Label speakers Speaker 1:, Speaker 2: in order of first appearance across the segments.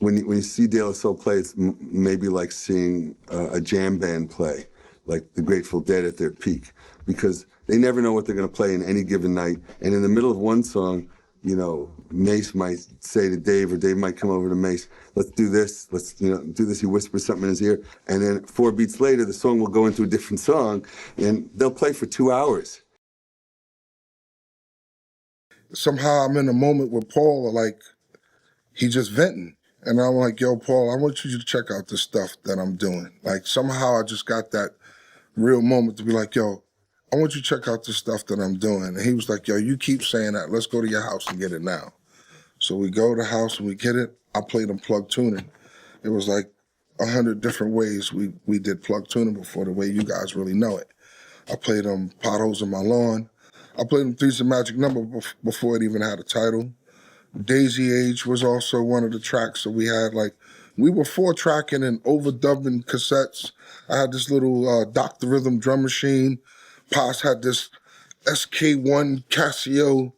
Speaker 1: when you see De La Soul play, it's maybe like seeing a jam band play, like the Grateful Dead at their peak, because they never know what they're going to play in any given night. And in the middle of one song, you know, Mace might say to Dave, or Dave might come over to Mace, let's do this, let's, you know, do this. He whispers something in his ear, and then 4 beats later, the song will go into a different song, and they'll play for 2 hours.
Speaker 2: Somehow I'm in a moment with Paul, like, he just venting. And I'm like, yo, Paul, I want you to check out this stuff that I'm doing. Like, somehow I just got that real moment to be like, yo, I want you to check out this stuff that I'm doing. And he was like, yo, you keep saying that. Let's go to your house and get it now. So we go to the house and we get it. I played him plug tuning. It was like 100 different ways we did plug tuning before, the way you guys really know it. I played him Potholes in My Lawn. I played him Three's a Magic Number before it even had a title. Daisy Age was also one of the tracks that we had. Like, we were 4-tracking and overdubbing cassettes. I had this little Dr. Rhythm drum machine. Pos had this SK1 Casio,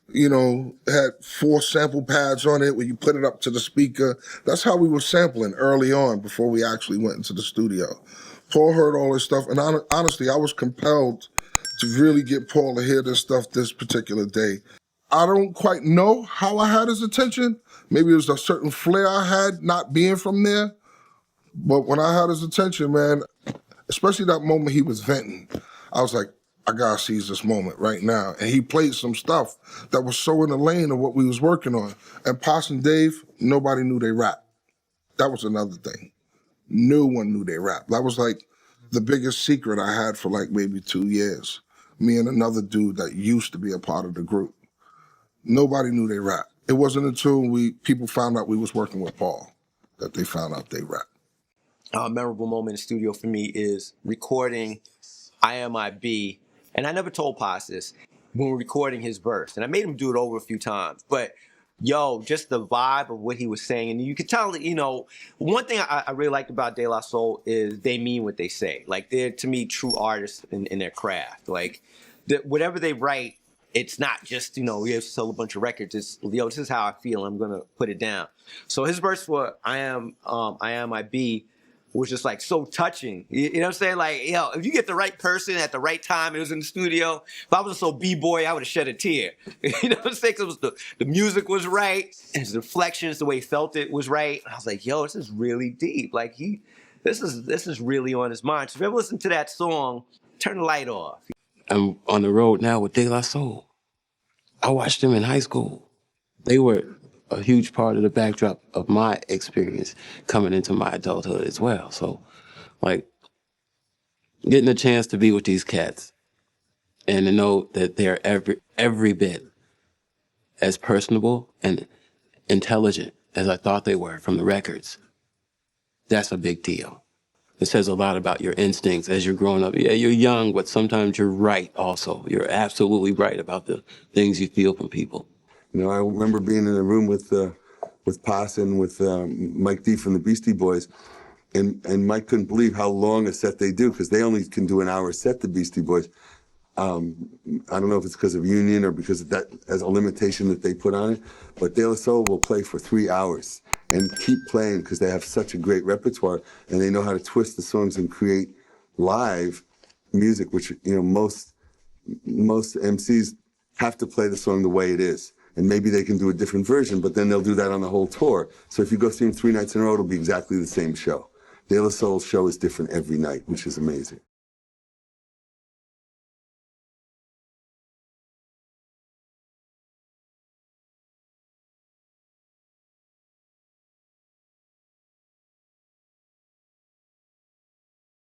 Speaker 2: you know, had 4 sample pads on it where you put it up to the speaker. That's how we were sampling early on before we actually went into the studio. Paul heard all this stuff, and honestly, I was compelled to really get Paul to hear this stuff this particular day. I don't quite know how I had his attention. Maybe it was a certain flair I had not being from there. But when I had his attention, man, especially that moment he was venting, I was like, I gotta seize this moment right now. And he played some stuff that was so in the lane of what we was working on. And Pos and Dave, nobody knew they rap. That was another thing. No one knew they rap. That was like the biggest secret I had for like maybe 2 years. Me and another dude that used to be a part of the group. Nobody knew they rap. It wasn't until people found out we was working with Paul that they found out they rap.
Speaker 3: A memorable moment in the studio for me is recording IMIB, and I never told Pos this, when we were recording his verse, and I made him do it over a few times, but yo, just the vibe of what he was saying, and you could tell, you know, one thing I really liked about De La Soul is they mean what they say. Like, they're, to me, true artists in their craft. Like, whatever they write, it's not just, you know, we have to sell a bunch of records. It's, yo, this is how I feel. I'm going to put it down. So his verse for I Am I Be was just like so touching. You know what I'm saying? Like, yo, if you get the right person at the right time, it was in the studio. If I was a B-boy, I would have shed a tear. You know what I'm saying? Because the music was right, and his reflections, the way he felt it was right. And I was like, yo, this is really deep. Like, this is really on his mind. So if you ever listen to that song, turn the light off.
Speaker 4: I'm on the road now with De La Soul. I watched them in high school. They were a huge part of the backdrop of my experience coming into my adulthood as well. So, like, getting a chance to be with these cats and to know that they're every bit as personable and intelligent as I thought they were from the records, that's a big deal. It says a lot about your instincts as you're growing up. Yeah, you're young, but sometimes you're right also. You're absolutely right about the things you feel from people.
Speaker 1: You know, I remember being in a room with Pos and with Mike D from the Beastie Boys, and Mike couldn't believe how long a set they do, because they only can do an hour set, the Beastie Boys. I don't know if it's because of union or because of that as a limitation that they put on it, but De La Soul will play for 3 hours and keep playing because they have such a great repertoire, and they know how to twist the songs and create live music, which, you know, most MCs have to play the song the way it is. And maybe they can do a different version, but then they'll do that on the whole tour. So if you go see them 3 nights in a row, it'll be exactly the same show. De La Soul's show is different every night, which is amazing.